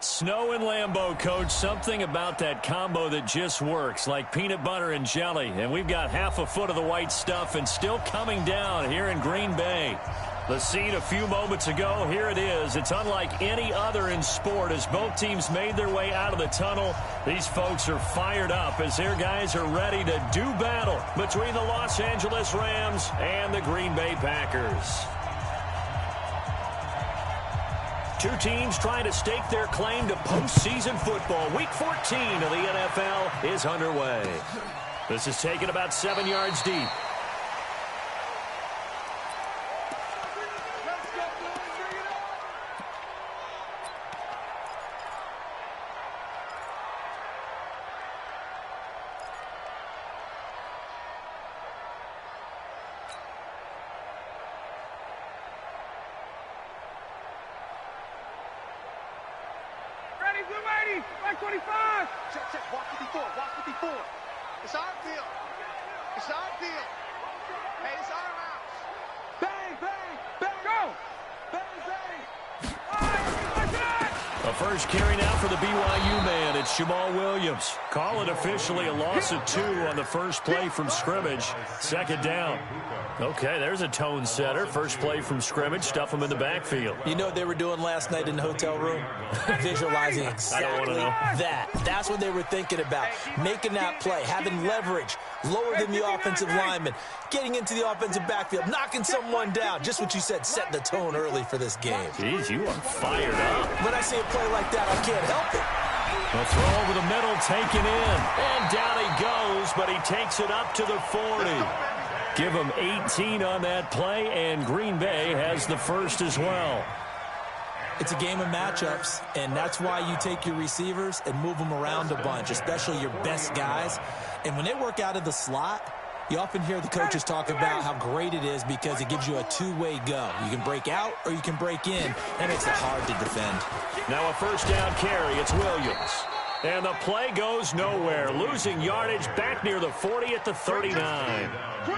Snow and Lambeau, Coach. Something about that combo that just works, like peanut butter and jelly. And we've got half a foot of the white stuff and still coming down here in Green Bay. The scene a few moments ago, here it is. It's unlike any other in sport as both teams made their way out of the tunnel. These folks are fired up as their guys are ready to do battle between the Los Angeles Rams and the Green Bay Packers. Two teams trying to stake their claim to postseason football. Week 14 of the NFL is underway. This is taken about 7 yards deep. Back 25. Check. Walk 54. It's our field. Hey, it's our house. Bang. Go. Bang. A first carry now for the BYU man. It's Jamal Williams. Call it officially a loss of 2 on the first play from scrimmage. Second down. Okay, there's a tone setter. First play from scrimmage. Stuff them in the backfield. You know what they were doing last night in the hotel room? Visualizing exactly that. That's what they were thinking about. Making that play, having leverage, lower than the offensive lineman, getting into the offensive backfield, knocking someone down. Just what you said, setting the tone early for this game. Jeez, you are fired up. When I see a play like that, I can't help it. A throw over the middle, taken in. And down he goes, but he takes it up to the 40. Give him 18 on that play, and Green Bay has the first as well. It's a game of matchups, and that's why you take your receivers and move them around a bunch, especially your best guys. And when they work out of the slot, you often hear the coaches talk about how great it is because it gives you a two-way go. You can break out or you can break in. That makes it hard to defend. Now a first down carry. It's Williams. And the play goes nowhere. Losing yardage back near the 40 at the 39.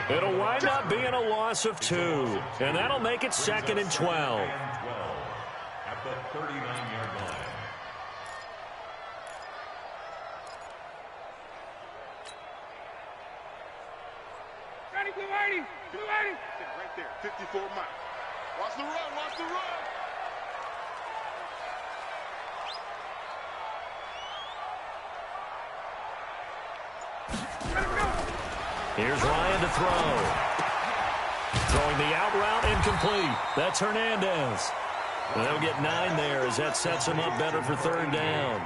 It'll wind up being a loss of 2. And that'll make it 2nd and 12. At the 39-yard line. Ready, Blue 80. Right there, 54 miles. Watch the run. Here's Ryan to throw. Throwing the out route incomplete. That's Hernandez. They'll get 9 there as that sets him up better for 3rd down.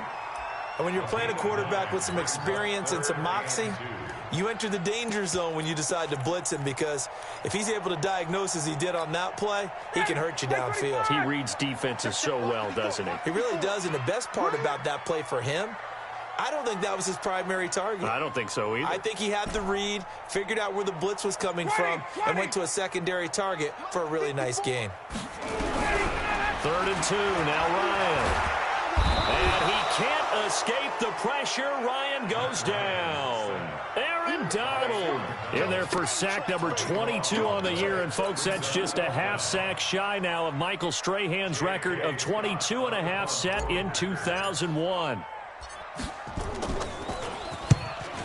And when you're playing a quarterback with some experience and some moxie, you enter the danger zone when you decide to blitz him because if he's able to diagnose as he did on that play, he can hurt you downfield. He reads defenses so well, doesn't he? He really does, and the best part about that play for him, I don't think that was his primary target. I don't think so either. I think he had the read, figured out where the blitz was coming from, and went to a secondary target for a really nice gain. 3rd and 2, now Ryan. And he can't escape the pressure. Ryan goes down. Aaron Donald in there for sack number 22 on the year. And, folks, that's just a half sack shy now of Michael Strahan's record of 22.5 set in 2001.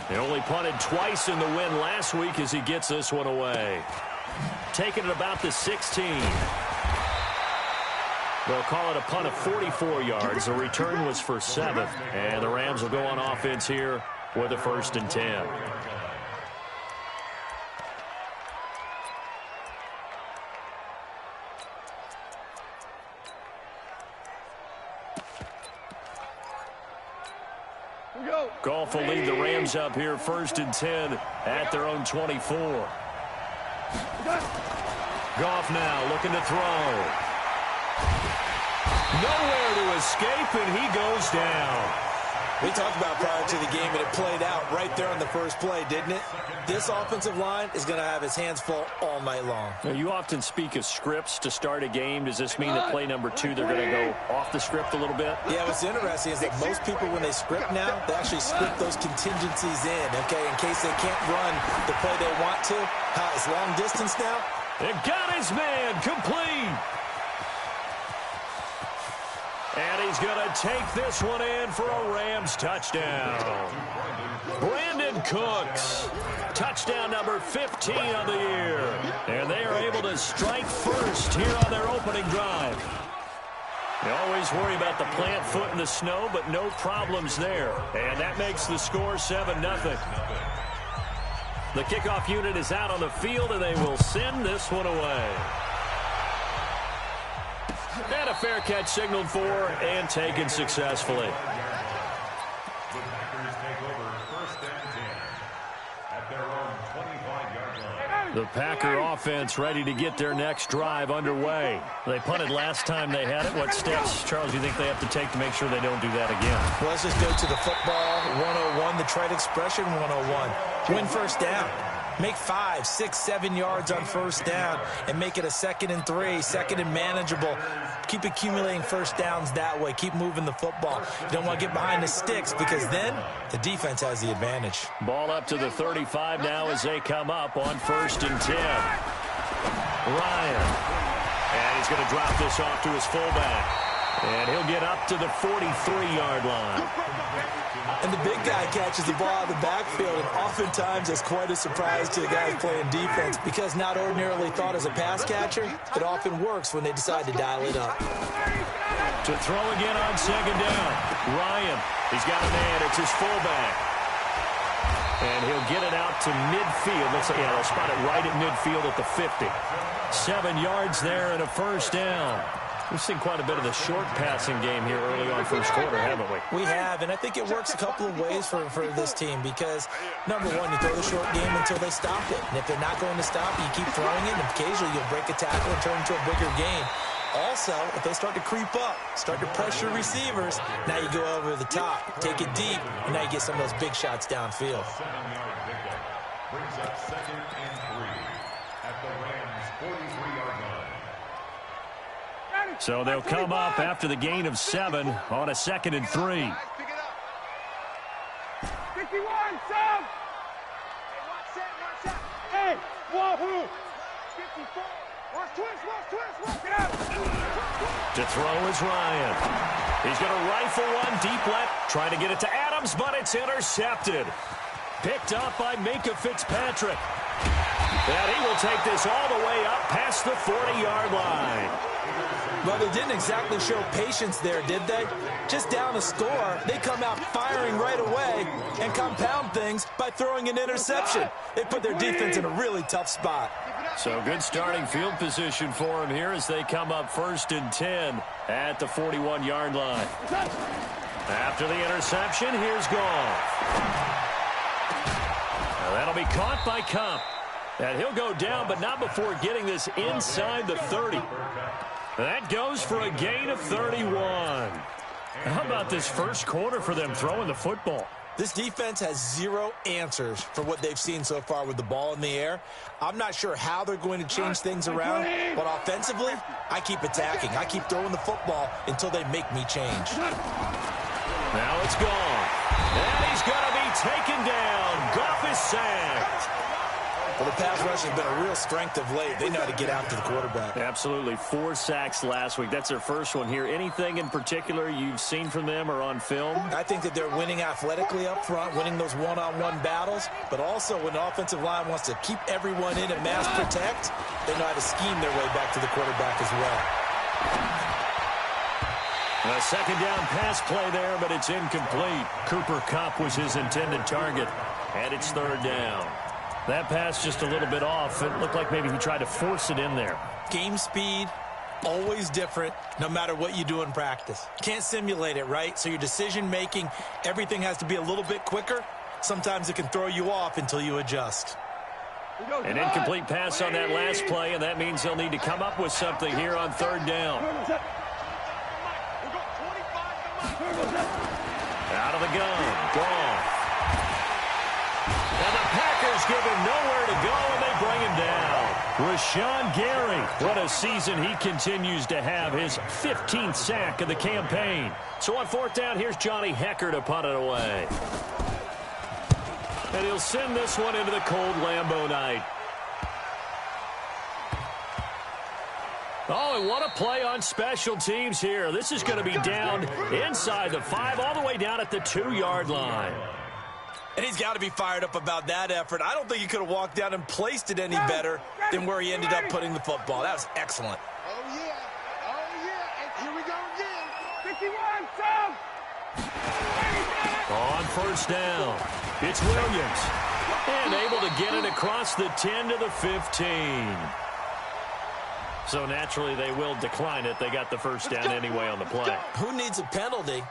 He only punted twice in the win last week as he gets this one away. Taking it about the 16. They'll call it a punt of 44 yards. The return was for 7. And the Rams will go on offense here with a 1st and 10. Goff will lead the Rams up here 1st and 10 at their own 24. Goff now looking to throw. Nowhere to escape, and he goes down. We talked about prior to the game, and it played out right there on the first play, didn't it? This offensive line is going to have his hands full all night long. Now, you often speak of scripts to start a game. Does this mean that play number 2, they're going to go off the script a little bit? Yeah, what's interesting is that most people, when they script now, they actually script those contingencies in, okay, in case they can't run the play they want to. It's long distance now. It got his man complete. And he's going to take this one in for a Rams touchdown. Brandon Cooks, touchdown number 15 on the year. And they are able to strike first here on their opening drive. You always worry about the plant foot in the snow, but no problems there. And that makes the score 7-0. The kickoff unit is out on the field, and they will send this one away. And a fair catch signaled for and taken successfully. The Packers take over first and 10 at their own 25-yard line. The Packer offense ready to get their next drive underway. They punted last time they had it. What steps, Charles, do you think they have to take to make sure they don't do that again? Well, let's just go to the football 101, the trade expression 101. Win first down. Make 5, 6, 7 yards on first down and make it a 2nd and 3, 2nd and manageable. Keep accumulating first downs that way. Keep moving the football. You don't want to get behind the sticks because then the defense has the advantage. Ball up to the 35 now as they come up on 1st and 10. Ryan. And he's going to drop this off to his fullback. And he'll get up to the 43-yard line. And the big guy catches the ball out of the backfield, and oftentimes that's quite a surprise to the guys playing defense because not ordinarily thought as a pass catcher, it often works when they decide to dial it up. To throw again on 2nd down. Ryan, he's got a man. It's his fullback. And he'll get it out to midfield. Looks like, they'll spot it right at midfield at the 50. 7 yards there and a first down. We've seen quite a bit of the short passing game here early on first quarter, haven't we? We have, and I think it works a couple of ways for this team because, number one, you throw the short game until they stop it. And if they're not going to stop it, you keep throwing it, and occasionally you'll break a tackle and turn into a bigger gain. Also, if they start to creep up, start to pressure receivers, now you go over the top, take it deep, and now you get some of those big shots downfield. 7-yard pickup brings up 2nd and 3 at the Rams' 43-yard line. So they'll come up after the gain of 7 on a 2nd and 3. 51, Sam! Hey, Wahoo! 54, watch twist, get out! To throw is Ryan. He's going to rifle one deep left, trying to get it to Adams, but it's intercepted. Picked up by Minka Fitzpatrick. And he will take this all the way up past the 40-yard line. Well, they didn't exactly show patience there, did they? Just down a score, they come out firing right away and compound things by throwing an interception. They put their defense in a really tough spot. So good starting field position for him here as they come up 1st and 10 at the 41-yard line. After the interception, here's Goff. Now that'll be caught by Cup. And he'll go down, but not before getting this inside the 30. That goes for a gain of 31. How about this first quarter for them throwing the football? This defense has zero answers for what they've seen so far with the ball in the air. I'm not sure how they're going to change things around, but offensively, I keep attacking. I keep throwing the football until they make me change. Now it's gone. And he's going to be taken down. Goff is sacked. Well, the pass rush has been a real strength of late. They know how to get after the quarterback. Absolutely. 4 sacks last week. That's their first one here. Anything in particular you've seen from them or on film? I think that they're winning athletically up front, winning those one-on-one battles, but also when the offensive line wants to keep everyone in and mass protect, they know how to scheme their way back to the quarterback as well. A 2nd down pass play there, but it's incomplete. Cooper Kupp was his intended target, and it's 3rd down. That pass just a little bit off. It looked like maybe he tried to force it in there. Game speed, always different, no matter what you do in practice. Can't simulate it, right? So your decision-making, everything has to be a little bit quicker. Sometimes it can throw you off until you adjust. An incomplete pass on that last play, and that means they'll need to come up with something here on 3rd down. Out of the gun, Goff. And the Packers give him nowhere to go, and they bring him down. Rashawn Gary, what a season he continues to have, his 15th sack of the campaign. So on 4th down, here's Johnny Hecker to punt it away. And he'll send this one into the cold Lambeau night. Oh, and what a play on special teams here. This is going to be down inside the 5, all the way down at the 2-yard line. And he's got to be fired up about that effort. I don't think he could have walked down and placed it any better than where he ended up putting the football. That was excellent. Oh, yeah. Oh, yeah. And here we go again. 51, Tom. On first down, it's Williams. And able to get it across the 10 to the 15. So naturally they will decline it. They got the first down anyway on the play. Who needs a penalty?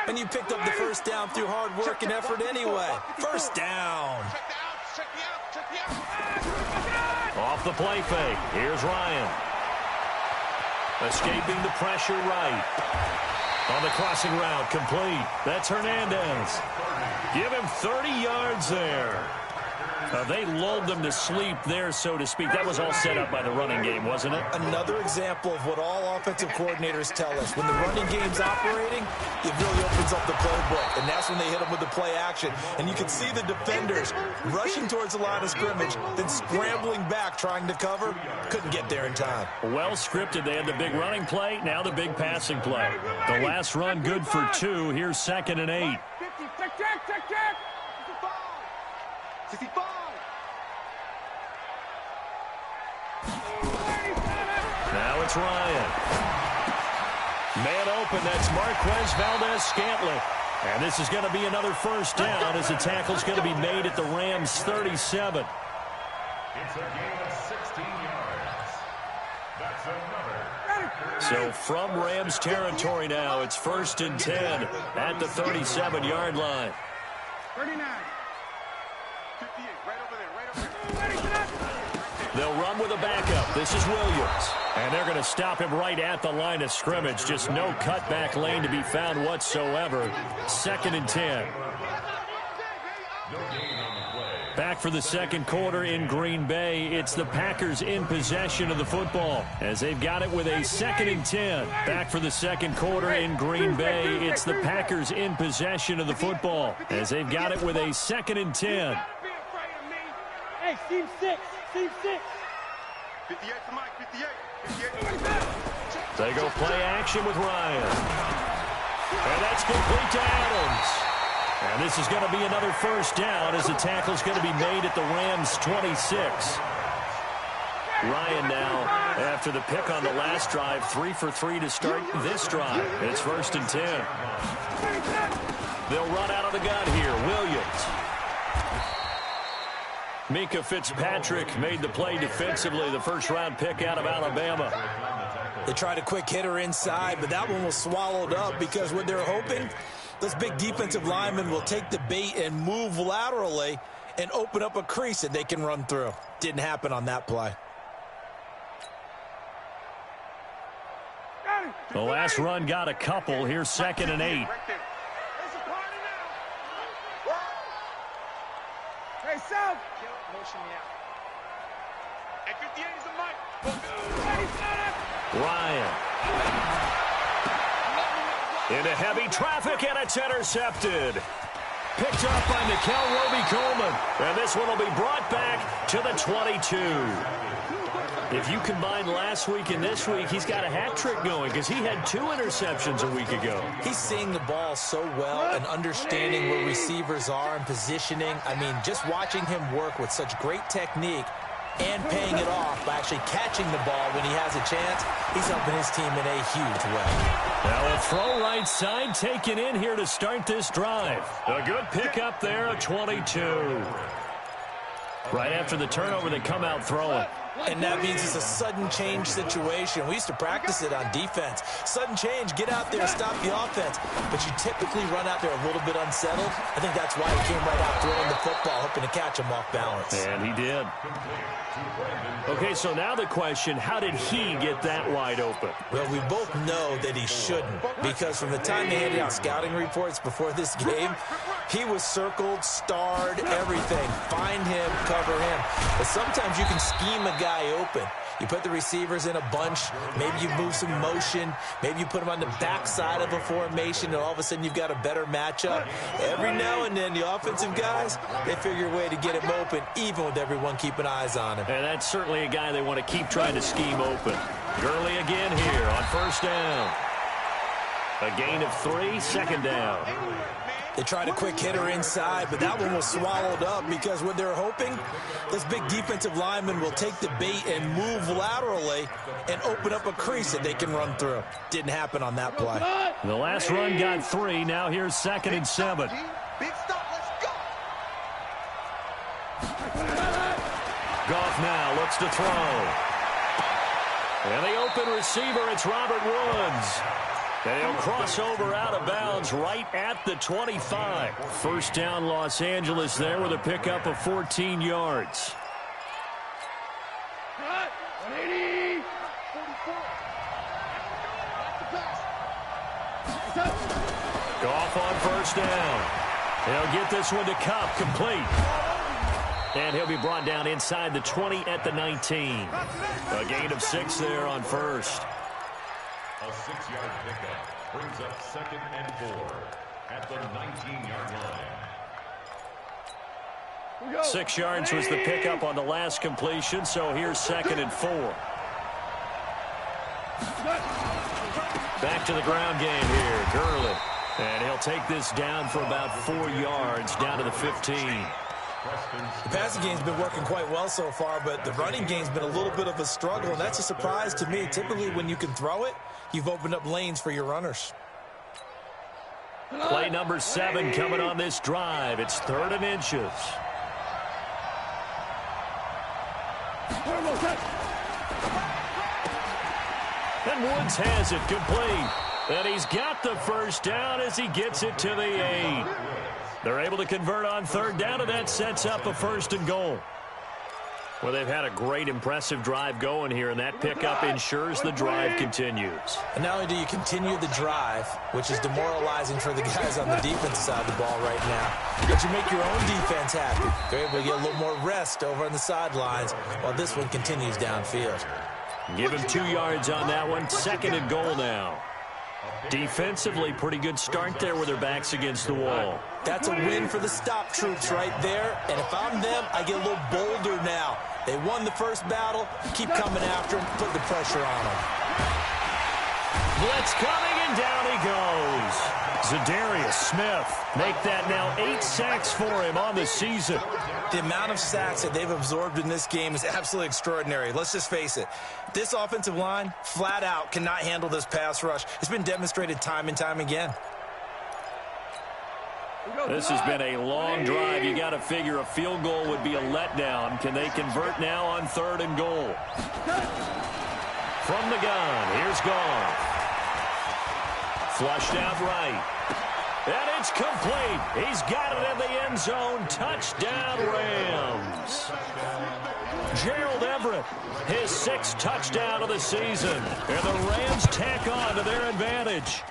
And you picked up the first down through hard work and effort anyway. First down. Off the play fake. Here's Ryan. Escaping the pressure right. On the crossing route, complete. That's Hernandez. Give him 30 yards there. They lulled them to sleep there, so to speak. That was all set up by the running game, wasn't it? Another example of what all offensive coordinators tell us. When the running game's operating, it really opens up the playbook. And that's when they hit them with the play action. And you can see the defenders rushing towards the line of scrimmage, then scrambling back, trying to cover. Couldn't get there in time. Well scripted. They had the big running play, now the big passing play. The last run good for 2. Here's 2nd and 8. Check. 65. Now it's Ryan. Man open, that's Marquez Valdez-Scantling. And this is going to be another first down as the tackle's going to be made at the Rams' 37. It's a gain of 16 yards. That's another. So from Rams territory now, it's 1st and 10 at the 37-yard line. 39. 58, right over there. They'll run with a backup. This is Williams. And they're going to stop him right at the line of scrimmage. Just no cutback lane to be found whatsoever. 2nd and 10. Back for the second quarter in Green Bay. It's the Packers in possession of the football as they've got it with a 2nd and 10. Back for the second quarter in Green Bay. It's the Packers in possession of the football as they've got it with a 2nd and 10. Hey, Team 6. 58 to Mike, 58. They go play action with Ryan. And that's complete to Adams. And this is going to be another first down as the tackle's going to be made at the Rams' 26. Ryan now, after the pick on the last drive, 3 for 3 to start this drive. It's 1st and 10. They'll run out of the gun here. Williams. Mika Fitzpatrick made the play defensively, the first-round pick out of Alabama. They tried a quick hitter inside, but that one was swallowed up because what they're hoping, those big defensive linemen will take the bait and move laterally and open up a crease that they can run through. Didn't happen on that play. The last run got a couple. Here's 2nd and 8. Hey, South. Motion me out. At 58 is the mic. Ryan. Into heavy traffic, and it's intercepted. Picked up by Nickel Roby-Coleman. And this one will be brought back to the 22. If you combine last week and this week, he's got a hat trick going because he had 2 interceptions a week ago. He's seeing the ball so well and understanding where receivers are and positioning. I mean, just watching him work with such great technique and paying it off by actually catching the ball when he has a chance, he's helping his team in a huge way. Now a throw right side taken in here to start this drive. A good pickup there, a 22. Right after the turnover, they come out throwing. And that means it's a sudden change situation. We used to practice it on defense. Sudden change, get out there, stop the offense. But you typically run out there a little bit unsettled. I think that's why he came right out throwing the football, hoping to catch him off balance. And he did. Okay, so now the question, how did he get that wide open? Well, we both know that he shouldn't, because from the time they handed out scouting reports before this game, he was circled, starred, everything. Find him, cover him. But sometimes you can scheme a guy open. You put the receivers in a bunch. Maybe you move some motion. Maybe you put them on the backside of a formation, and all of a sudden you've got a better matchup. Every now and then, the offensive guys, they figure a way to get him open, even with everyone keeping eyes on him. And that's certainly a guy they want to keep trying to scheme open. Gurley again here on first down. A gain of 3, second down. They tried a quick hitter inside, but that one was swallowed up because what they're hoping, this big defensive lineman will take the bait and move laterally and open up a crease that they can run through. Didn't happen on that play. The last run got 3. Now here's 2nd and 7. Big stop, let's go. Goff now looks to throw. And the open receiver, it's Robert Woods. And he'll cross over out of bounds right at the 25. First down, Los Angeles there with a pickup of 14 yards. Cut. 180. 44. Goff on first down. He'll get this one to Kupp, complete. And he'll be brought down inside the 20 at the 19. A gain of 6 there on first. A 6-yard pickup brings up 2nd and 4 at the 19-yard line. 6 yards was the pickup on the last completion, so here's 2nd and 4. Back to the ground game here, Gurley. And he'll take this down for about 4 yards, down to the 15. The passing game's been working quite well so far, but the running game's been a little bit of a struggle, and that's a surprise to me. Typically, when you can throw it, you've opened up lanes for your runners. Play number 7 coming on this drive. It's 3rd and inches. And Woods has it complete. And he's got the first down as he gets it to the 8. They're able to convert on 3rd down, and that sets up a 1st and goal. Well, they've had a great, impressive drive going here, and that pickup ensures the drive continues. And not only do you continue the drive, which is demoralizing for the guys on the defensive side of the ball right now, but you make your own defense happy. They're able to get a little more rest over on the sidelines while this one continues downfield. Give him 2 yards on that one. 2nd and goal now. Defensively, pretty good start there with their backs against the wall. That's a win for the stop troops right there. And if I'm them, I get a little bolder now. They won the first battle. Keep coming after them. Put the pressure on them. Blitz coming, and down he goes. Zadarius Smith make that now 8 sacks for him on the season. The amount of sacks that they've absorbed in this game is absolutely extraordinary. Let's just face it. This offensive line, flat out, cannot handle this pass rush. It's been demonstrated time and time again. This has been a long drive. You got to figure a field goal would be a letdown. Can they convert now on 3rd and goal? From the gun, here's Goff. Flushed out right. And it's complete. He's got it in the end zone. Touchdown, Rams. Gerald Everett, his 6th touchdown of the season. And the Rams tack on to their advantage.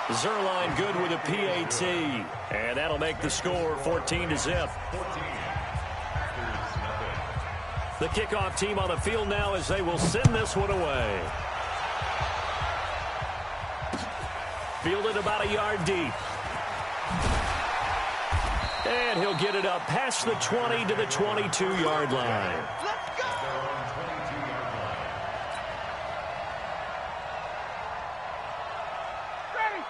Zerline good with a PAT. And that'll make the score 14-0. The kickoff team on the field now as they will send this one away. Fielded about a yard deep. And he'll get it up past the 20 to the 22-yard line.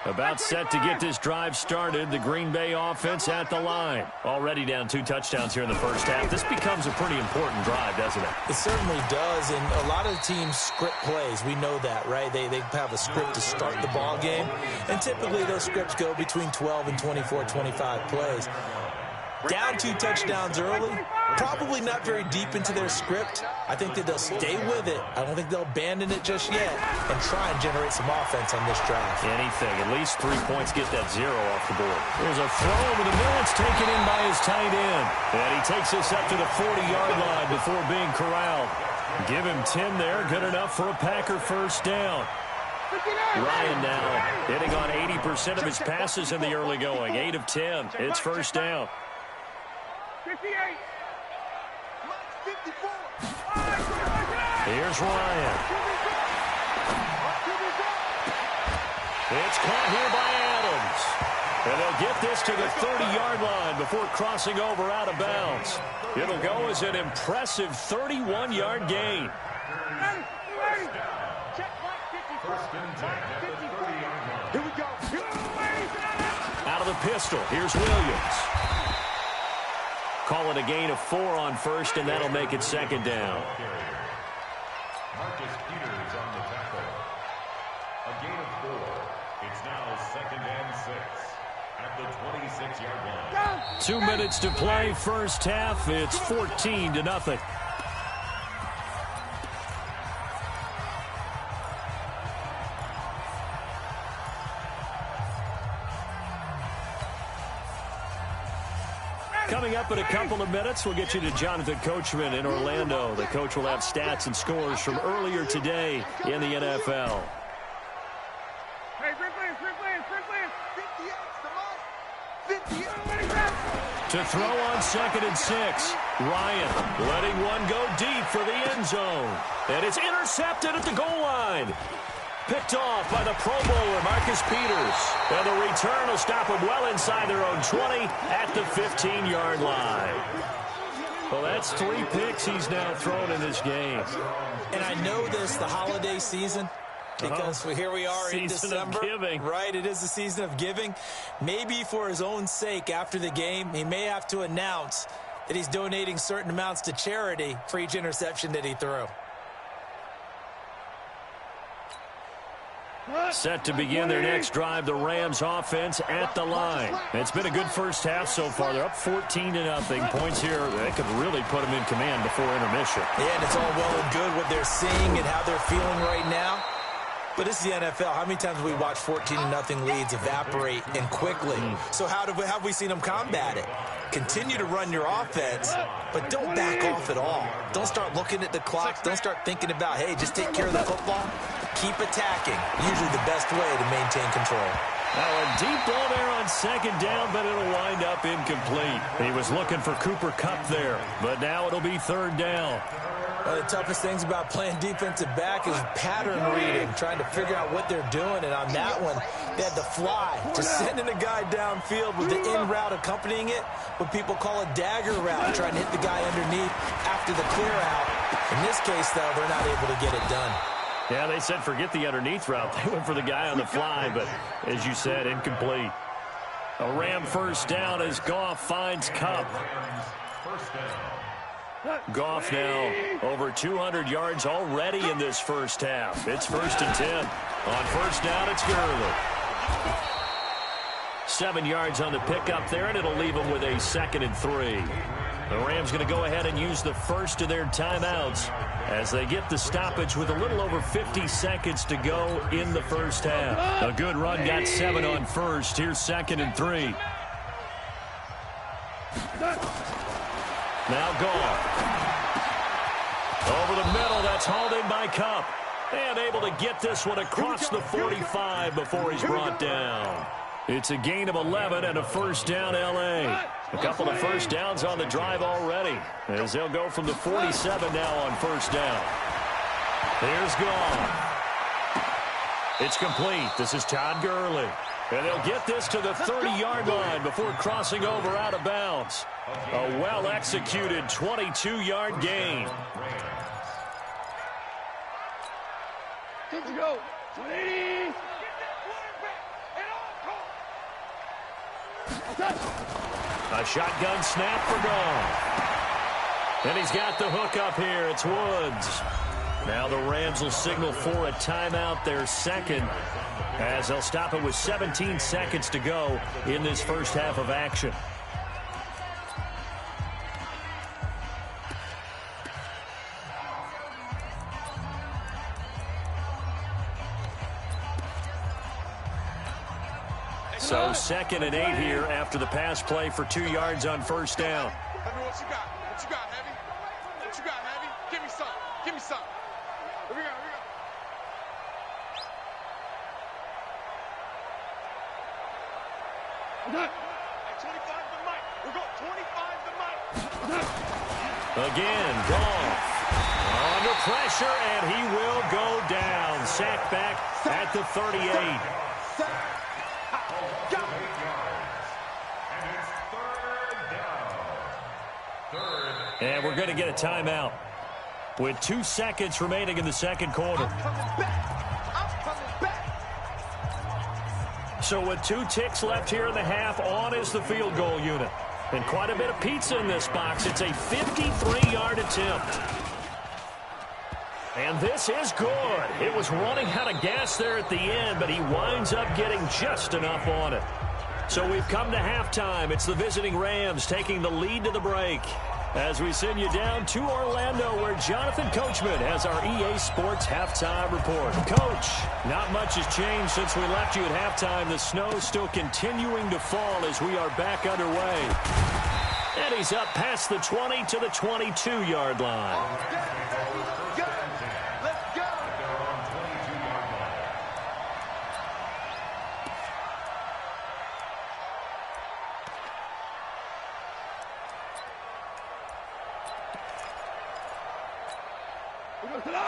About set to get this drive started. The Green Bay offense at the line. Already down 2 touchdowns here in the first half. This becomes a pretty important drive, doesn't it? It certainly does, and a lot of teams script plays. We know that, right? They have a script to start the ball game, and typically those scripts go between 12 and 24, 25 plays. Down 2 touchdowns early, probably not very deep into their script. I think that they'll stay with it. I don't think they'll abandon it just yet and try and generate some offense on this drive. Anything. At least 3 points, get that 0 off the board. There's a throw over the middle. It's taken in by his tight end. And he takes this up to the 40-yard line before being corralled. Give him 10 there. Good enough for a Packer first down. Ryan now hitting on 80% of his passes in the early going. 8 of 10. It's first down. 58. Here's Ryan. It's caught here by Adams. And they'll get this to the 30-yard line before crossing over out of bounds. It'll go as an impressive 31-yard gain. pistol. Here's Williams. Call it a gain of 4 on first, and that'll make it second down. Marcus Peters on the tackle. A gain of 4. It's now second and 6 at the 26-yard line. 2 minutes to play, first half. It's 14-0. Coming up in a couple of minutes, we'll get you to Jonathan Coachman in Orlando. The coach will have stats and scores from earlier today in the NFL. Hey, sprint plans. 58, To throw on 2nd and 6. Ryan letting one go deep for the end zone. And it's intercepted at the goal line. Picked off by the Pro Bowler, Marcus Peters. And the return will stop them well inside their own 20 at the 15-yard line. Well, that's 3 picks he's now thrown in this game. And I know this, the holiday season, because here we are in December. Season of giving. Right, it is the season of giving. Maybe for his own sake after the game, he may have to announce that he's donating certain amounts to charity for each interception that he threw. Set to begin their next drive, the Rams offense at the line. It's been a good first half so far. They're up 14-0. Points here, they could really put them in command before intermission. Yeah, and it's all well and good what they're seeing and how they're feeling right now. But this is the NFL. How many times have we watched 14-0 leads evaporate and quickly? So how have we seen them combat it? Continue to run your offense, but don't back off at all. Don't start looking at the clock. Don't start thinking about, hey, just take care of the football. Keep attacking. Usually the best way to maintain control. Now a deep ball there on 2nd down, but it'll wind up incomplete. He was looking for Cooper Kupp there, but now it'll be 3rd down. One of the toughest things about playing defensive back is pattern reading, trying to figure out what they're doing. And on that one, they had to fly, just sending a guy downfield with the in route accompanying it, what people call a dagger route, trying to hit the guy underneath after the clear out. In this case, though, they're not able to get it done. Yeah, they said forget the underneath route. They went for the guy on the fly, but as you said, incomplete. A Ram first down as Goff finds Kupp. Goff now over 200 yards already in this first half. It's 1st and 10. On first down, it's Gurley. 7 yards on the pickup there, and it'll leave them with a 2nd and 3. The Rams going to go ahead and use the first of their timeouts as they get the stoppage with a little over 50 seconds to go in the first half. A good run, got 7 on first. Here's 2nd and 3. Now Goff. Over the middle, that's hauled in by Kupp. And able to get this one across the 45 before he's brought down. It's a gain of 11 and a first down, L.A. A couple of first downs on the drive already, as they'll go from the 47 now on first down. Here's Goff. It's complete. This is Todd Gurley. And they'll get this to the 30-yard line before crossing over out of bounds. A well-executed 22-yard gain. Let's go. 180. A shotgun snap for Goff. And he's got the hook up here. It's Woods. Now the Rams will signal for a timeout, their 2nd, as they'll stop it with 17 seconds to go in this first half of action. So 2nd and 8 here after the pass play for 2 yards on first down. Heavy, what you got? What you got, Heavy? What you got, Heavy? Give me some. Give me some. Here we go. Here we go. Hey, 25 to Mike. We're going 25 to Mike. Again, Goff under pressure, and he will go down. Sacked back at the 38. And we're going to get a timeout with 2 seconds remaining in the second quarter. So with 2 ticks left here in the half, on is the field goal unit. And quite a bit of pizza in this box. It's a 53-yard attempt. And this is good. It was running out of gas there at the end, but he winds up getting just enough on it. So we've come to halftime. It's the visiting Rams taking the lead to the break. As we send you down to Orlando, where Jonathan Coachman has our EA Sports halftime report. Coach, not much has changed since we left you at halftime. The snow is still continuing to fall as we are back underway. And he's up past the 20 to the 22-yard line.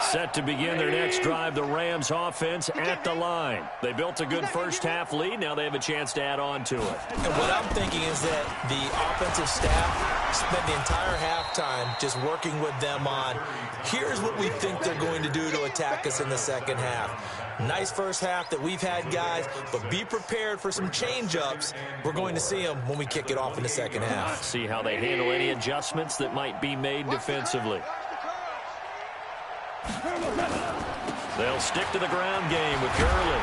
Set to begin their next drive, the Rams offense at the line. They built a good first-half lead. Now they have a chance to add on to it. And what I'm thinking is that the offensive staff spent the entire halftime just working with them on, here's what we think they're going to do to attack us in the second half. Nice first half that we've had, guys, but be prepared for some change-ups. We're going to see them when we kick it off in the second half. See how they handle any adjustments that might be made defensively. They'll stick to the ground game with Gurley.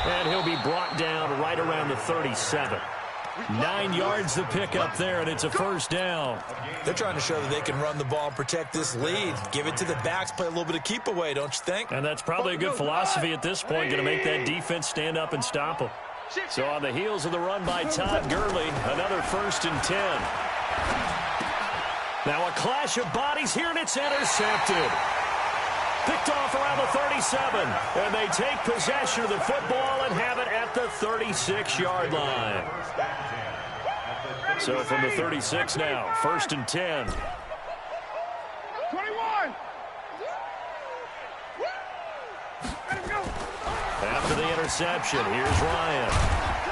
And he'll be brought down right around the 37. 9 yards to pick up there, and it's a first down. They're trying to show that they can run the ball and protect this lead. Give it to the backs, play a little bit of keep away, don't you think? And that's probably a good philosophy at this point, going to make that defense stand up and stop them. So on the heels of the run by Todd Gurley, another 1st and 10. Now a clash of bodies here, and it's intercepted. Picked off around the 37, and they take possession of the football and have it at the 36-yard line. So from the 36 now, 1st and 10. 21. After the interception, here's Ryan.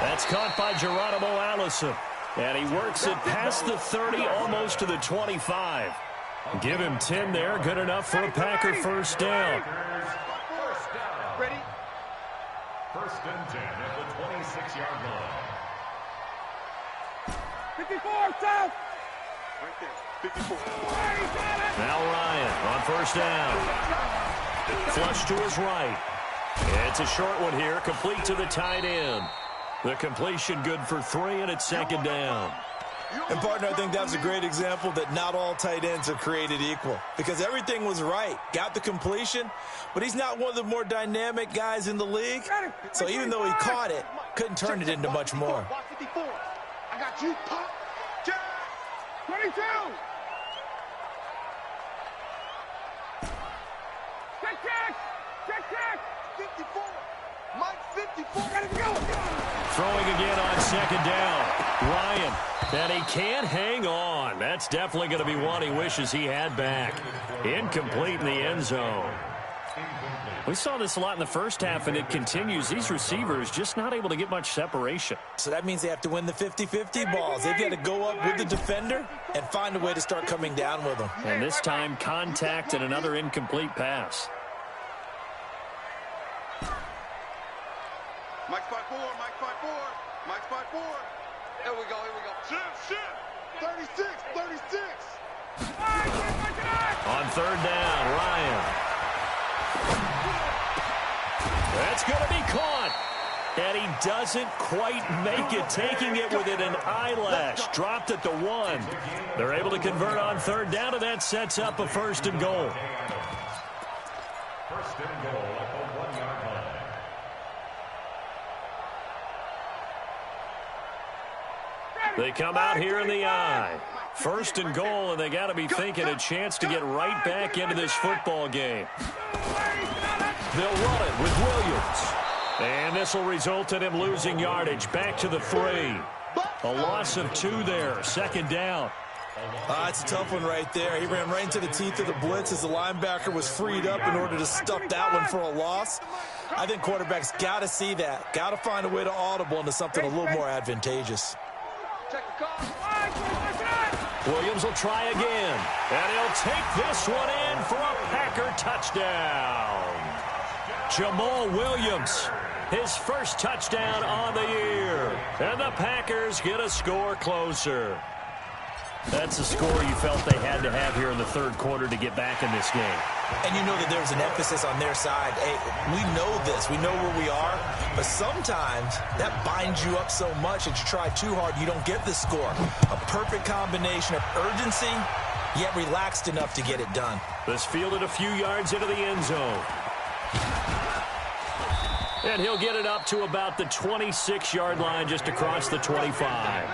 That's caught by Geronimo Allison. And he works it past the 30, almost to the 25. Give him 10 there. Good enough for a Packer first down. Ready? 1st and 10 at the 26-yard line. 54, South. Right there. 54. Now Ryan on first down. Flush to his right. It's a short one here, complete to the tight end. The completion good for 3, and it's 2nd down. And, partner, I think that was a great example that not all tight ends are created equal, because everything was right. Got the completion, but he's not one of the more dynamic guys in the league. So even though he caught it, couldn't turn it into much more. I got you. Pop. 22. Check. 54. Mike 54. Gotta go. Throwing again on 2nd down. Ryan, and he can't hang on. That's definitely going to be one he wishes he had back. Incomplete in the end zone. We saw this a lot in the first half, and it continues. These receivers just not able to get much separation. So that means they have to win the 50-50 balls. They've got to go up with the defender and find a way to start coming down with them. And this time, contact and another incomplete pass. Mike spot 4. Mike spot 4. Here we go. Shit. 36. On 3rd down, Ryan. That's going to be caught. And he doesn't quite make it, taking it within an eyelash. Dropped at the 1. They're able to convert on 3rd down, and that sets up a 1st and goal. 1st and goal at the 1-yard line. They come out here in the eye. 1st and goal, and they got to be thinking a chance to get right back into this football game. They'll run it with Williams. And this will result in him losing yardage back to the 3. A loss of 2 there, 2nd down. It's a tough one right there. He ran right into the teeth of the blitz as the linebacker was freed up in order to stuff that one for a loss. I think quarterbacks got to see that. Got to find a way to audible into something a little more advantageous. Williams will try again, and he'll take this one in for a Packer touchdown. Jamal Williams his first touchdown on the year. And the Packers get a score closer. That's a score you felt they had to have here in the third quarter to get back in this game. And you know that there's an emphasis on their side. Hey, we know this. We know where we are. But sometimes that binds you up so much that you try too hard, you don't get the score. A perfect combination of urgency, yet relaxed enough to get it done. This fielded a few yards into the end zone. And he'll get it up to about the 26-yard line just across the 25.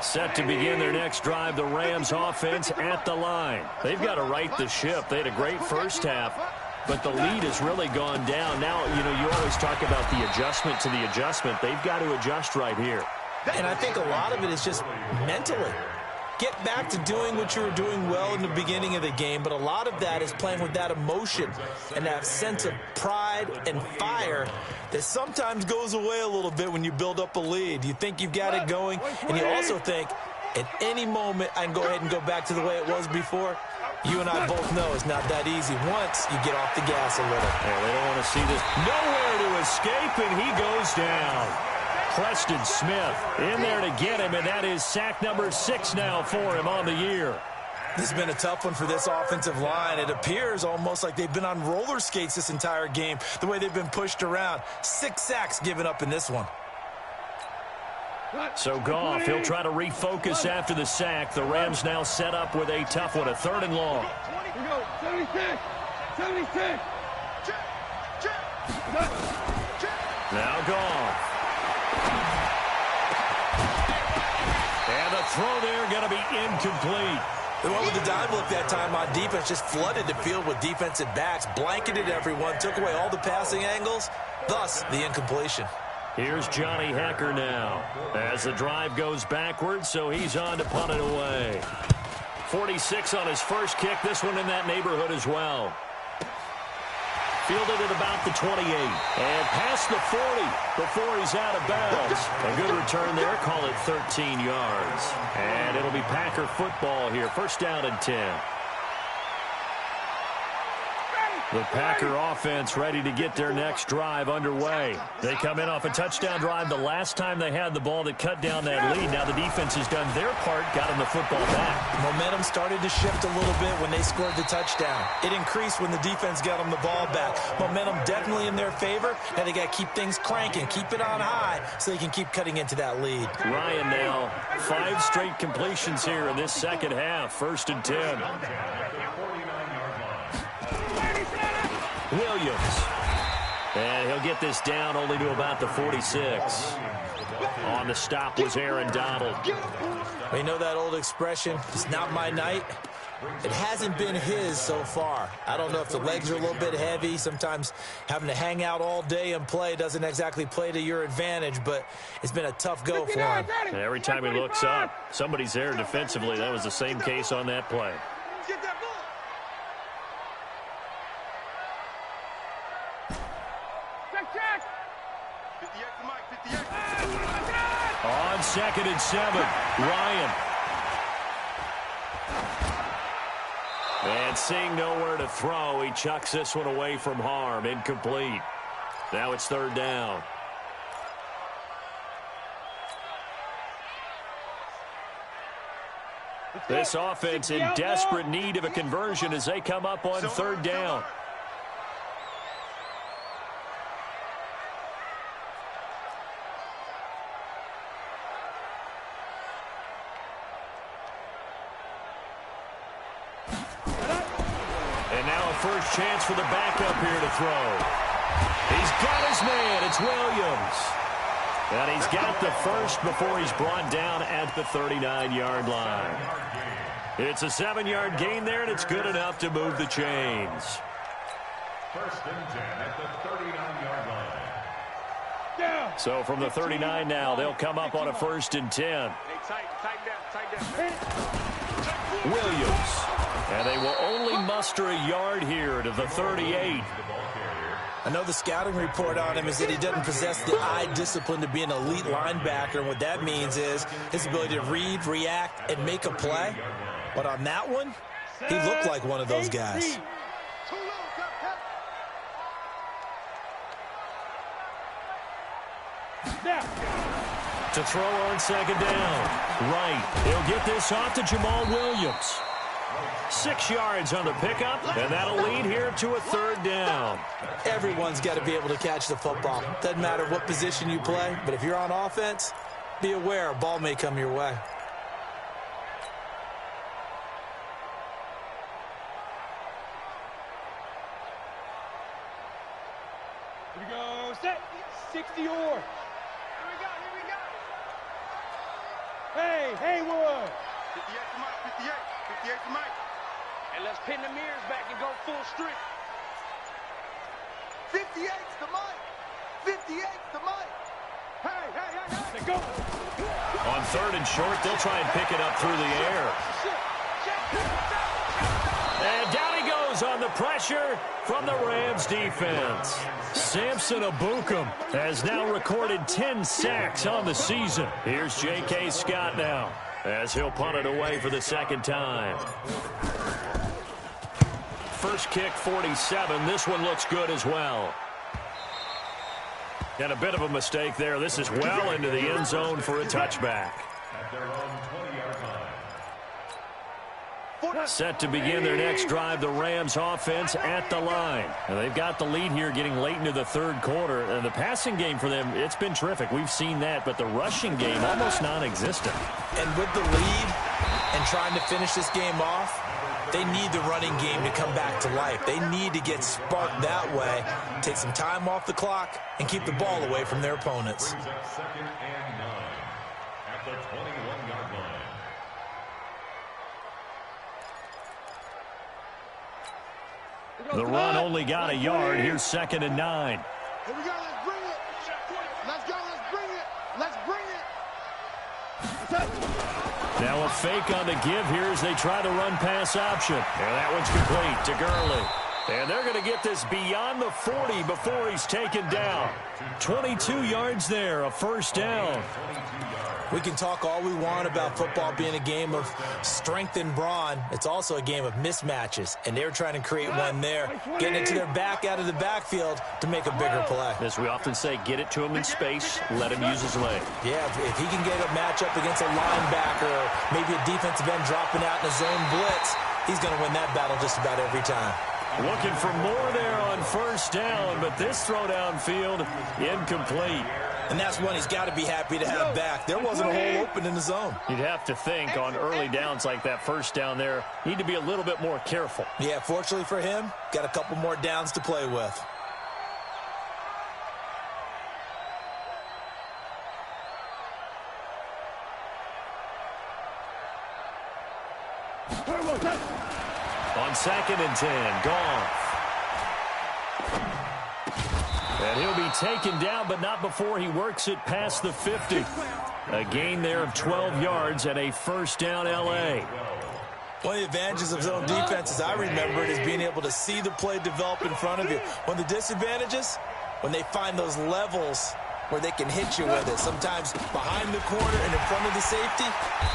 Set to begin their next drive, the Rams offense at the line. They've got to right the ship. They had a great first half, but the lead has really gone down. Now, you know, you always talk about the adjustment to the adjustment. They've got to adjust right here. And I think a lot of it is just mentally. Get back to doing what you were doing well in the beginning of the game, but a lot of that is playing with that emotion and that sense of pride and fire that sometimes goes away a little bit when you build up a lead. You think you've got it going, and you also think at any moment I can go ahead and go back to the way it was before. You and I both know it's not that easy once you get off the gas a little. Yeah, they don't want to see this. Nowhere to escape, and he goes down. Preston Smith in there to get him, and that is sack number 6 now for him on the year. This has been a tough one for this offensive line. It appears almost like they've been on roller skates this entire game, the way they've been pushed around. 6 sacks given up in this one. So Goff, he'll try to refocus after the sack. The Rams now set up with a tough one, a 3rd and long. 76. Now Goff. And the throw there going to be incomplete. They went with the dime look that time on defense, just flooded the field with defensive backs, blanketed everyone, took away all the passing angles, thus the incompletion. Here's Johnny Hecker now as the drive goes backwards, so he's on to punt it away. 46 on his first kick, this one in that neighborhood as well. Fielded at about the 28 and past the 40 before he's out of bounds. A good return there, call it 13 yards. And it'll be Packer football here, 1st down and 10. The Packer offense ready to get their next drive underway. They come in off a touchdown drive the last time they had the ball that cut down that lead. Now the defense has done their part, got them the football back. Momentum started to shift a little bit when they scored the touchdown. It increased when the defense got them the ball back. Momentum definitely in their favor. Now they got to keep things cranking, keep it on high so they can keep cutting into that lead. Ryan now, 5 straight completions here in this second half. 1st and 10. Williams. And he'll get this down only to about the 46. On the stop was Aaron Donald. We know that old expression, it's not my night. It hasn't been his so far. I don't know if the legs are a little bit heavy. Sometimes having to hang out all day and play doesn't exactly play to your advantage, but it's been a tough go for him. And every time he looks up, somebody's there defensively. That was the same case on that play. On 2nd and 7, Ryan. And seeing nowhere to throw, he chucks this one away from harm. Incomplete. Now it's 3rd down. This offense in desperate need of a conversion as they come up on 3rd down. And now a first chance for the backup here to throw. He's got his man. It's Williams. And he's got the first before he's brought down at the 39-yard line. It's a 7-yard gain there, and it's good enough to move the chains. 1st and 10 at the 39-yard line. So from the 39 now, they'll come up on a 1st and 10. Williams. And they will only muster a yard here to the 38. I know the scouting report on him is that he doesn't possess the eye discipline to be an elite linebacker. And what that means is his ability to read, react, and make a play. But on that one, he looked like one of those guys. To throw on second down. Right. He'll get this off to Jamal Williams. 6 yards on the pickup, and that'll lead here to a third down. Everyone's got to be able to catch the football. Doesn't matter what position you play, but if you're on offense, be aware a ball may come your way. Here we go, set, 60 or. Here we go. Hey, Haywood. 58 to Mike, 58 to Mike. And let's pin the mirrors back and go full strength. 58 to Mike. 58 to Mike. Hey. Go. On third and short, they'll try and pick it up through the air. And down he goes on the pressure from the Rams defense. Samson Abukum has now recorded 10 sacks on the season. Here's J.K. Scott now, as he'll punt it away for the second time. First kick, 47. This one looks good as well. And a bit of a mistake there. This is well into the end zone for a touchback. At their own 20-yard line. Set to begin their next drive, the Rams offense at the line. And they've got the lead here getting late into the third quarter. And the passing game for them, it's been terrific. We've seen that, but the rushing game almost non-existent. And with the lead and trying to finish this game off, they need the running game to come back to life. They need to get sparked that way, take some time off the clock, and keep the ball away from their opponents. Brings up 2nd and 9 at the 21-yard line. The run only got a yard. Here's 2nd and 9. Here we go, let's bring it. Let's go, let's bring it. Now a fake on the give here as they try the run-pass option. And that one's complete to Gurley. And they're going to get this beyond the 40 before he's taken down. 22 yards there, a first down. We can talk all we want about football being a game of strength and brawn. It's also a game of mismatches, and they're trying to create one there, getting it to their back out of the backfield to make a bigger play. As we often say, get it to him in space, let him use his leg. Yeah, if he can get a matchup against a linebacker or maybe a defensive end dropping out in a zone blitz, he's going to win that battle just about every time. Looking for more there on first down, but this throw downfield incomplete. And that's one he's got to be happy to have back. There wasn't a hole open in the zone. You'd have to think on early downs like that first down there, need to be a little bit more careful. Yeah, fortunately for him, got a couple more downs to play with. On 2nd and 10, Goff. And he'll be taken down, but not before he works it past the 50. A gain there of 12 yards and a first down L.A. One of the advantages of zone defense, as I remember it, is being able to see the play develop in front of you. One of the disadvantages, when they find those levels where they can hit you with it. Sometimes behind the corner and in front of the safety,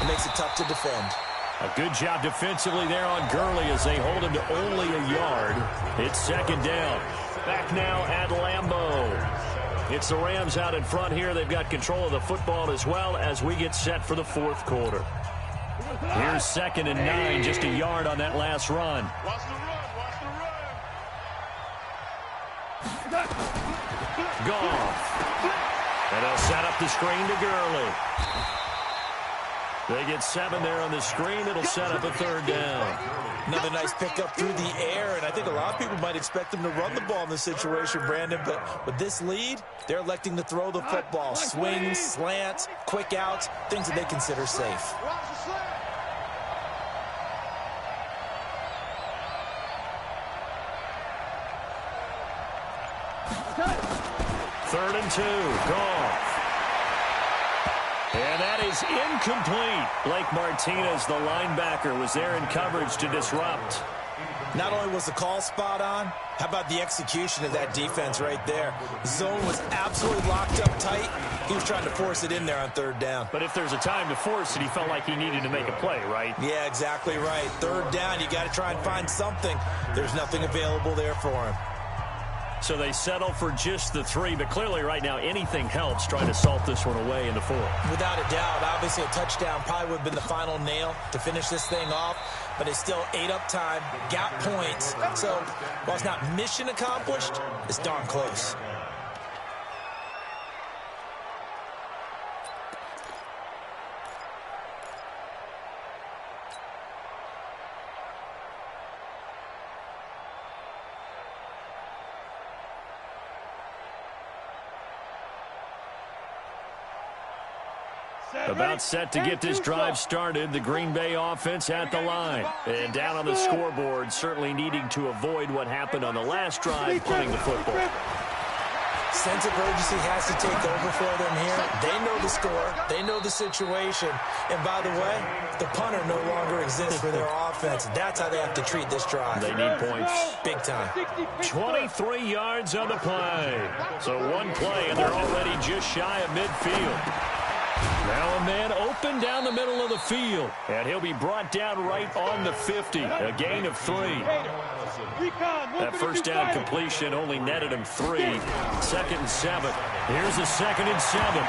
it makes it tough to defend. A good job defensively there on Gurley as they hold him to only a yard. It's 2nd down. Back now at Lambeau. It's the Rams out in front here. They've got control of the football as well as we get set for the fourth quarter. Here's 2nd and 9, just a yard on that last run. Watch the run. Goff. And they'll set up the screen to Gurley. They get 7 there on the screen. It'll set up a third down. Another nice pickup through the air, and I think a lot of people might expect them to run the ball in this situation, Brandon, but with this lead, they're electing to throw the football. Swings, slants, quick outs, things that they consider safe. Third and 2, Goff. And that is incomplete. Blake Martinez, the linebacker, was there in coverage to disrupt. Not only was the call spot on, how about the execution of that defense right there? The zone was absolutely locked up tight. He was trying to force it in there on third down. But if there's a time to force it, he felt like he needed to make a play, right? Yeah, exactly right. Third down, you got to try and find something. There's nothing available there for him. So they settle for just the 3, but clearly right now anything helps trying to salt this one away in the 4th. Without a doubt, obviously a touchdown probably would have been the final nail to finish this thing off, but it's still ate up time, got points. So while it's not mission accomplished, it's darn close. About set to get this drive started, the Green Bay offense at the line. And down on the scoreboard, certainly needing to avoid what happened on the last drive, punting the football. Sense of urgency has to take over for them here. They know the score. They know the situation. And by the way, the punter no longer exists for their offense. That's how they have to treat this drive. They need points. Big time. 23 yards on the play. So one play, and they're already just shy of midfield. Now a man open down the middle of the field. And he'll be brought down right on the 50. A gain of 3. That first down completion only netted him 3. 2nd and 7. Here's a 2nd and 7.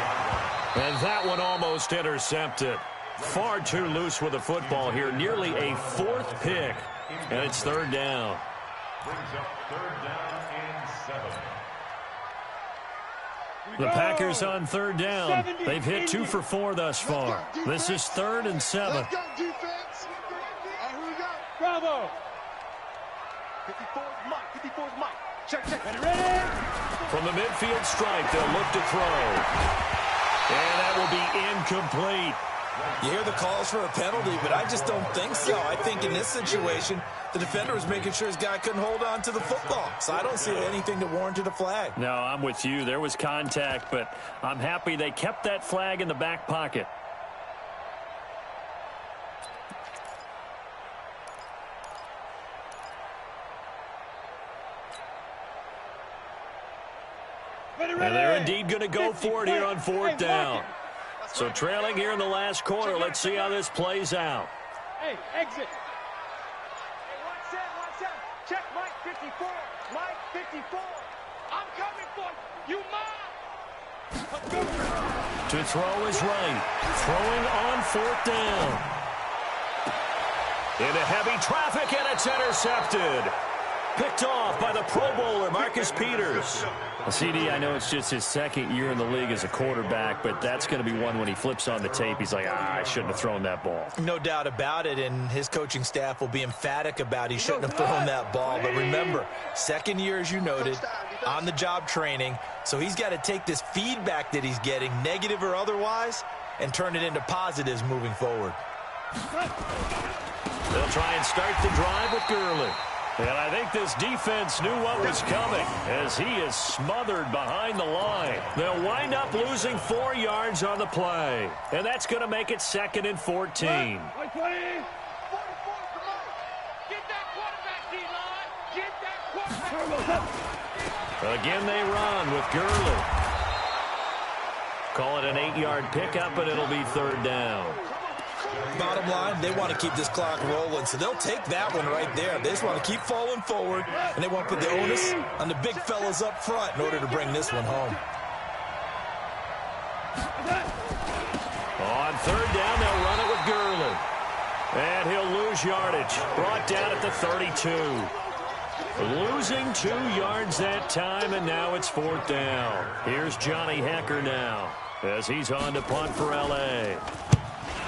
And that one almost intercepted. Far too loose with the football here. Nearly a 4th pick. And it's 3rd down. Brings up 3rd down and 7. The Packers on 3rd down. They've hit 2 for 4 thus far. This is 3rd and 7. Let's go, defense. Here we go. Bravo. 54's Mike. 54's Mike. Check. Ready? From the midfield stripe, they'll look to throw. And that will be incomplete. You hear the calls for a penalty, but I just don't think so. I think in this situation, the defender was making sure his guy couldn't hold on to the football. So I don't see anything that warranted a flag. No, I'm with you. There was contact, but I'm happy they kept that flag in the back pocket. And they're indeed going to go for it here on 4th down. So trailing here in the last quarter. Let's see how this plays out. Hey, exit. Hey, watch out. Check Mike 54. Mike 54. I'm coming for you. You mine. To throw is right. Throwing on 4th down. Into heavy traffic, and it's intercepted. Picked off by the Pro Bowler, Marcus Peters. CD, I know it's just his 2nd year in the league as a quarterback, but that's going to be one when he flips on the tape. He's like, I shouldn't have thrown that ball. No doubt about it, and his coaching staff will be emphatic about he shouldn't have thrown that ball. But remember, 2nd year, as you noted, on-the-job training, so he's got to take this feedback that he's getting, negative or otherwise, and turn it into positives moving forward. They'll try and start the drive with Gurley. And I think this defense knew what was coming as he is smothered behind the line. They'll wind up losing 4 yards on the play. And that's going to make it 2nd and 14. Again, they run with Gurley. Call it an 8-yard pickup, and it'll be 3rd down. Bottom line, they want to keep this clock rolling, so they'll take that one right there. They just want to keep falling forward, and they want to put the onus on the big fellas up front in order to bring this one home. On 3rd down, they'll run it with Gurley. And he'll lose yardage. Brought down at the 32. Losing 2 yards that time, and now it's 4th down. Here's Johnny Hecker now as he's on to punt for L.A.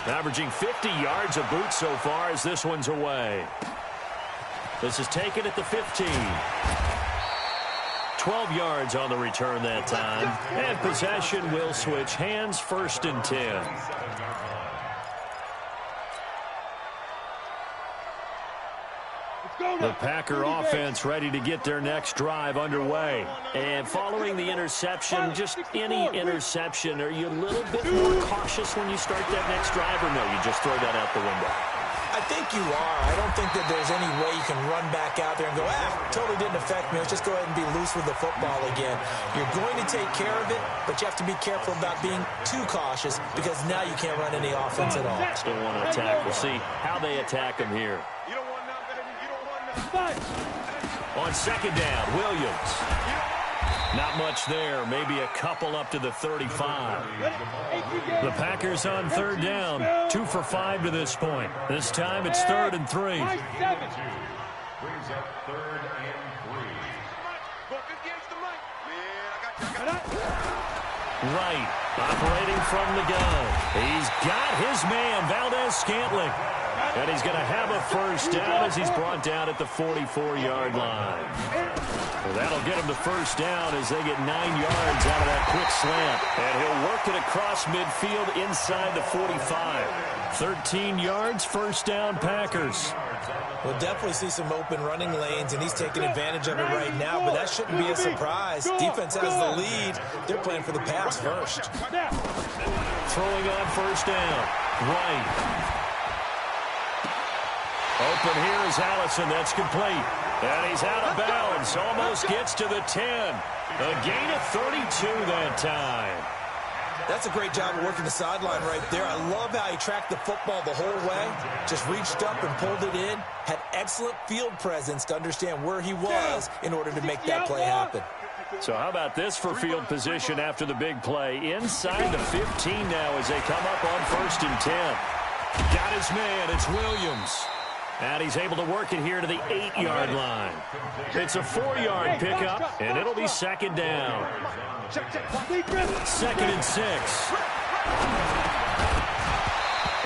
Averaging 50 yards a boot so far as this one's away. This is taken at the 15. 12 yards on the return that time. And possession will switch hands, 1st and 10. The Packer offense ready to get their next drive underway. And following the interception, just any interception, are you a little bit more cautious when you start that next drive, or no, you just throw that out the window? I think you are. I don't think that there's any way you can run back out there and go, totally didn't affect me. Let's just go ahead and be loose with the football again. You're going to take care of it, but you have to be careful about being too cautious because now you can't run any offense at all. Still want to attack. We'll see how they attack him here. You don't want none, baby. You don't want none. On second down, Williams. Not much there. Maybe a couple up to the 35. The Packers on third down. 2 for 5 to this point. This time it's 3rd and 3. Brings up 3rd and 3. Right, operating from the gun. He's got his man, Valdez-Scantling. And he's going to have a first down as he's brought down at the 44-yard line. Well, that'll get him the first down as they get 9 yards out of that quick slant. And he'll work it across midfield inside the 45. 13 yards, first down, Packers. We'll definitely see some open running lanes, and he's taking advantage of it right now, but that shouldn't be a surprise. Defense has the lead. They're playing for the pass first. Throwing on first down. Right. Open here is Allison. That's complete. And he's out of bounds. Almost gets to the 10. A gain of 32 that time. That's a great job of working the sideline right there. I love how he tracked the football the whole way. Just reached up and pulled it in. Had excellent field presence to understand where he was in order to make that play happen. So how about this for field position after the big play? Inside the 15 now as they come up on 1st and 10. Got his man. It's Williams. And he's able to work it here to the 8-yard line. It's a 4-yard pickup, and it'll be second down. 2nd and 6.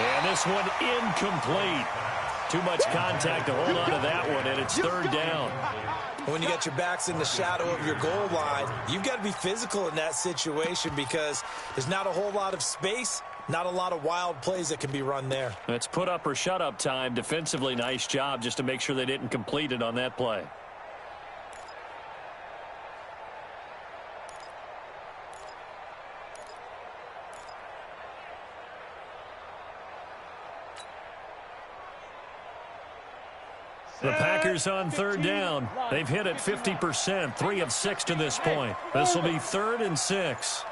And this one incomplete. Too much contact to hold on to that one, and it's 3rd down. When you got your backs in the shadow of your goal line, you've got to be physical in that situation because there's not a whole lot of space. Not a lot of wild plays that can be run there. It's put up or shut up time. Defensively, nice job just to make sure they didn't complete it on that play. The Packers on 3rd down. They've hit it 50%, 3 of 6 to this point. This will be 3rd and 6.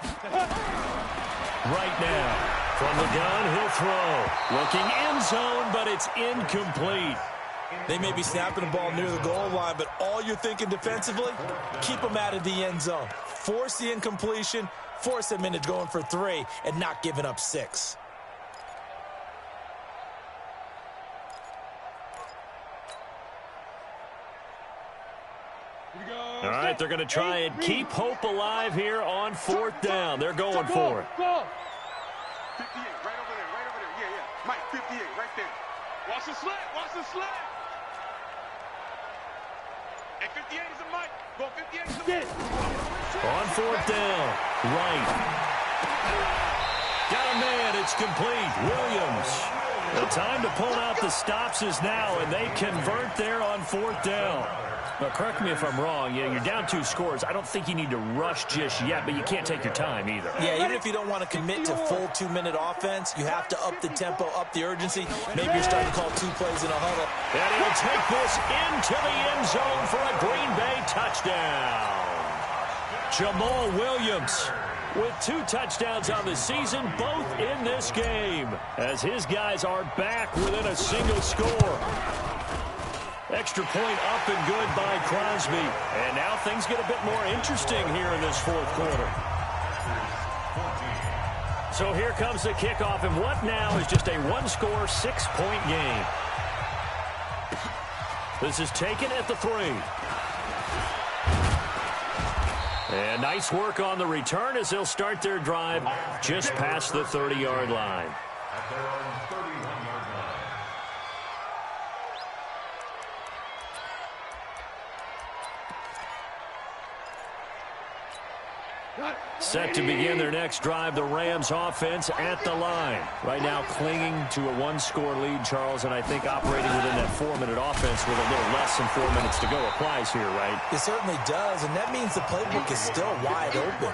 Right now. From the gun, he'll throw. Looking end zone, but it's incomplete. They may be snapping the ball near the goal line, but all you're thinking defensively, keep them out of the end zone. Force the incompletion, force them into going for 3, and not giving up 6. All right, they're going to try and keep hope alive here on 4th down. They're going for it. 58, right over there, right over there. Yeah, yeah. Mike, 58, right there. Watch the slant, watch the slant. And 58 is a Mike. Go 58 is a Mike. On 4th down, right. Got a man, it's complete. Williams. The time to pull out the stops is now, and they convert there on 4th down. Now, correct me if I'm wrong. Yeah, you're down 2 scores. I don't think you need to rush just yet, but you can't take your time either. Yeah, even if you don't want to commit to full 2-minute offense, you have to up the tempo, up the urgency. Maybe you're starting to call 2 plays in a huddle. And he'll take this into the end zone for a Green Bay touchdown. Jamal Williams with 2 touchdowns on the season, both in this game, as his guys are back within a single score. Extra point up and good by Crosby. And now things get a bit more interesting here in this 4th quarter. So here comes the kickoff, and what now is just a 1-score, 6-point game. This is taken at the 3. And nice work on the return as they'll start their drive just past the 30-yard line. At their own 31-yard line. Set to begin their next drive, the Rams offense at the line. Right now clinging to a 1-score lead, Charles, and I think operating within that 4-minute offense with a little less than 4 minutes to go applies here, right? It certainly does, and that means the playbook is still wide open.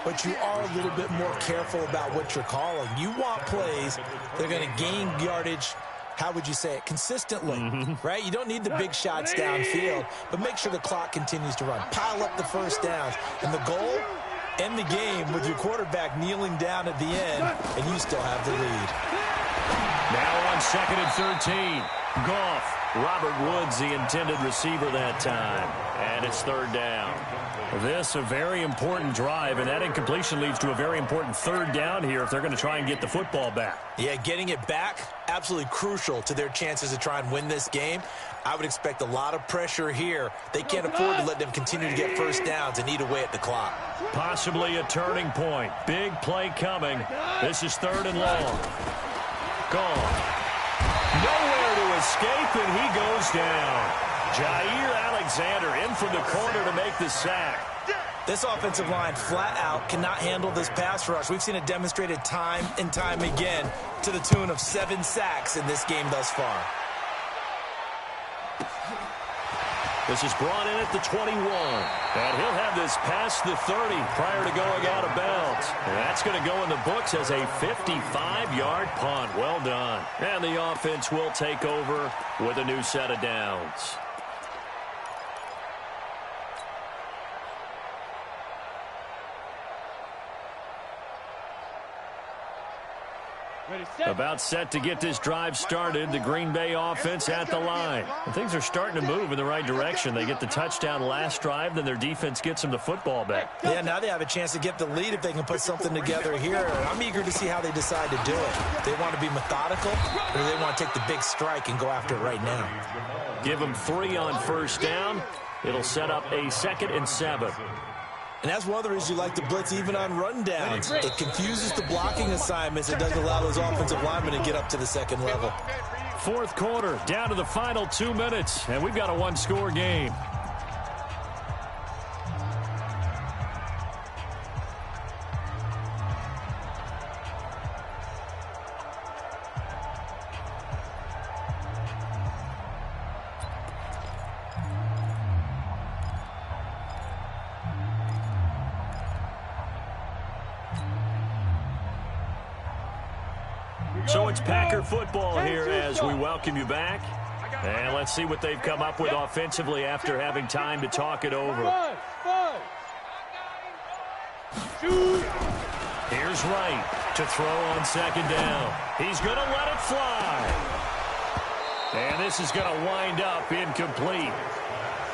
But you are a little bit more careful about what you're calling. You want plays that are going to gain yardage, how would you say it, consistently, right? You don't need the big shots downfield, but make sure the clock continues to run. Pile up the first downs, and the goal, end the game with your quarterback kneeling down at the end, and you still have the lead. Now on 2nd and 13, Goff Robert Woods, the intended receiver that time. And it's third down. This a very important drive, and that incompletion leads to a very important third down here if they're going to try and get the football back. Yeah, getting it back, absolutely crucial to their chances to try and win this game. I would expect a lot of pressure here. They can't afford to let them continue to get first downs and eat away at the clock. Possibly a turning point. Big play coming. This is third and long. Gone. Nowhere to escape, and he goes down. Jair Alexander in from the corner to make the sack. This offensive line flat out cannot handle this pass rush. We've seen it demonstrated time and time again to the tune of 7 sacks in this game thus far. This is brought in at the 21. And he'll have this past the 30 prior to going out of bounds. And that's going to go in the books as a 55-yard punt. Well done. And the offense will take over with a new set of downs. About set to get this drive started. The Green Bay offense at the line. And things are starting to move in the right direction. They get the touchdown last drive, then their defense gets them the football back. Yeah, now they have a chance to get the lead if they can put something together here. I'm eager to see how they decide to do it. They want to be methodical, or do they want to take the big strike and go after it right now? Give them 3 on first down. It'll set up a 2nd and 7. And that's one of the reasons you like to blitz even on rundowns. It confuses the blocking assignments. It doesn't allow those offensive linemen to get up to the second level. Fourth quarter, down to the final 2 minutes, and we've got a 1-score game. So it's Packer football here as we welcome you back. And let's see what they've come up with offensively after having time to talk it over. Here's Wright to throw on second down. He's going to let it fly. And this is going to wind up incomplete.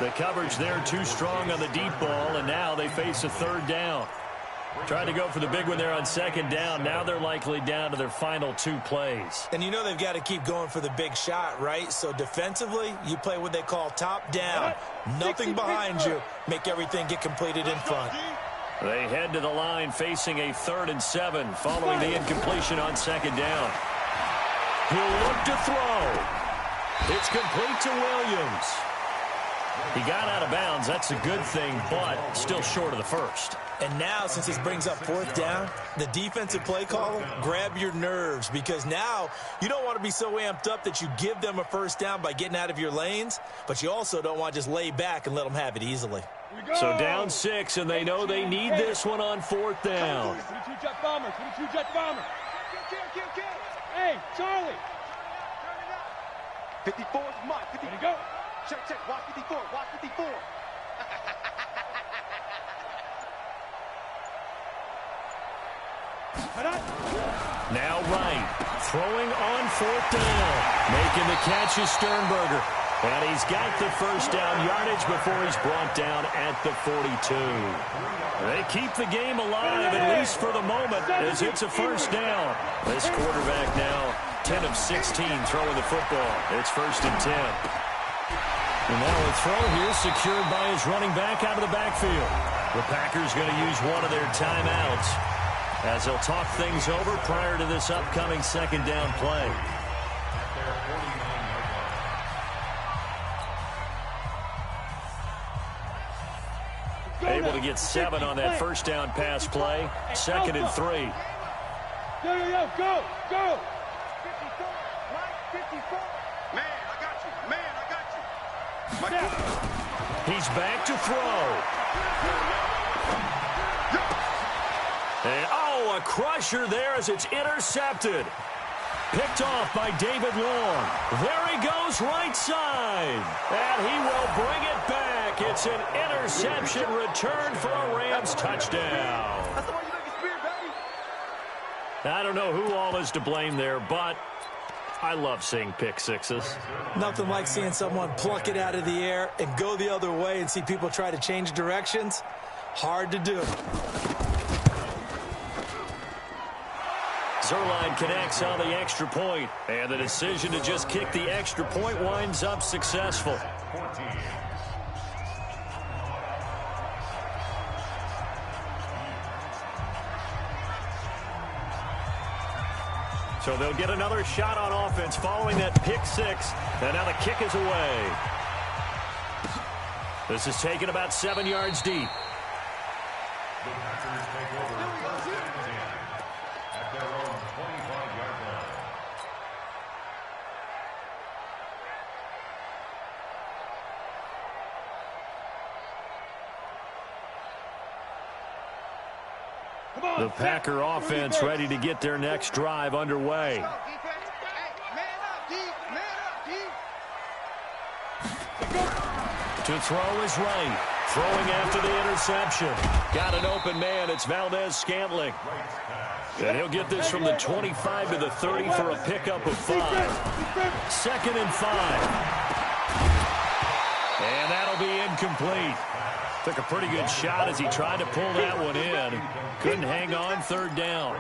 The coverage there too strong on the deep ball, and now they face a third down. Tried to go for the big one there on second down. Now they're likely down to their final 2 plays. And you know they've got to keep going for the big shot, right? So defensively, you play what they call top down. Nothing behind you. Make everything get completed in front. They head to the line facing a 3rd and 7 following the incompletion on second down. He'll look to throw. It's complete to Williams. He got out of bounds. That's a good thing, but still short of the first. And now, since this brings up 4th down, the defensive play caller, grab your nerves, because now you don't want to be so amped up that you give them a first down by getting out of your lanes, but you also don't want to just lay back and let them have it easily. So down 6, and they know they need this one on 4th down. 22 jet bomber, 22 jet bomber. Hey, Charlie. 54 is Mike. 50. Ready to go. Check. Watch 54. Watch 54. Now Wright, throwing on 4th down. Making the catch is Sternberger. And he's got the first down yardage before he's brought down at the 42. They keep the game alive, at least for the moment, as it's a first down. This quarterback now 10 of 16 throwing the football. It's 1st and 10. And now a throw here secured by his running back out of the backfield. The Packers going to use one of their timeouts as they'll talk things over prior to this upcoming second down play. Able to get 7 on that first down pass play. 2nd and 3. Go. 54. Mike, 54. Man, I got you. Mike. He's back to throw. And, a crusher there as it's intercepted. Picked off by David Long. There he goes right side. And he will bring it back. It's an interception return for a Rams touchdown. That's the way you make a spear, baby. I don't know who all is to blame there, but I love seeing pick sixes. Nothing like seeing someone pluck it out of the air and go the other way and see people try to change directions. Hard to do. Zerline connects on the extra point, and the decision to just kick the extra point winds up successful. So they'll get another shot on offense following that pick six, and now the kick is away. This is taken about 7 yards deep. The Packers take over first and 10 at their own 25-yard line. The Packer offense ready to get their next drive underway. To throw is right. Throwing after the interception. Got an open man. It's Valdez-Scantling. And he'll get this from the 25 to the 30 for a pickup of 5. 2nd and 5. And that'll be incomplete. Took a pretty good shot as he tried to pull that one in. Couldn't hang on. 3rd down.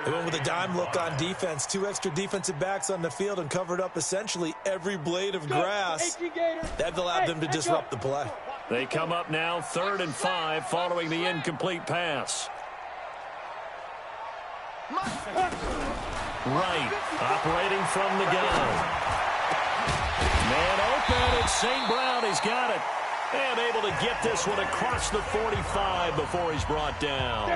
They went with a dime look on defense. 2 extra defensive backs on the field and covered up essentially every blade of grass. That allowed them to disrupt the play. They come up now 3rd and 5 following the incomplete pass. Right, operating from the gun. Man open, it's St. Brown. He's got it. And able to get this one across the 45 before he's brought down.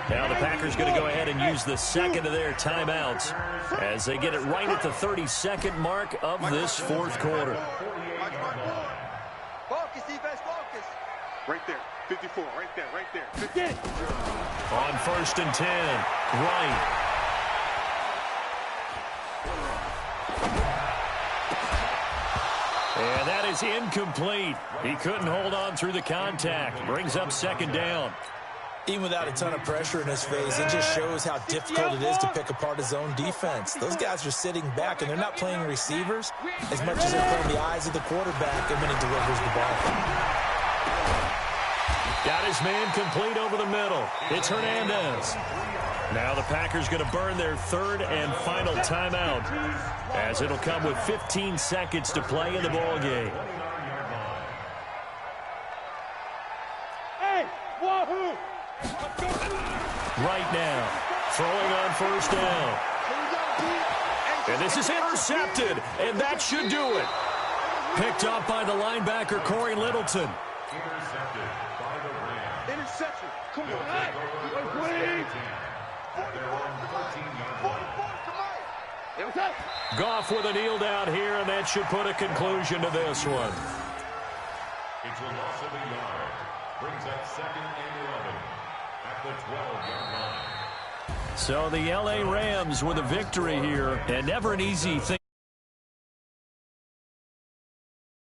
Now the Packers going to go ahead and use the second of their timeouts as they get it right at the 32nd mark of this 4th quarter. Focus, defense, focus. Right there, 54, right there, right there. 50. On 1st and 10, right. And that is incomplete. He couldn't hold on through the contact. Brings up 2nd down. Even without a ton of pressure in his face, it just shows how difficult it is to pick apart his own defense. Those guys are sitting back, and they're not playing receivers as much as they're playing the eyes of the quarterback and when he delivers the ball. Got his man complete over the middle. It's Hernandez. Now the Packers going to burn their 3rd and final timeout as it'll come with 15 seconds to play in the ball game. Hey, wahoo! Right now, throwing on 1st down. And this is intercepted, and that should do it. Picked up by the linebacker, Corey Littleton. Intercepted by the Rams. Interception. Come on. At their own 13-yard line. Goff with a kneel down here, and that should put a conclusion to this one. It's a loss of a yard. Brings up 2nd and 11 at the 12-yard line. So the L.A. Rams with a victory here, and never an easy thing.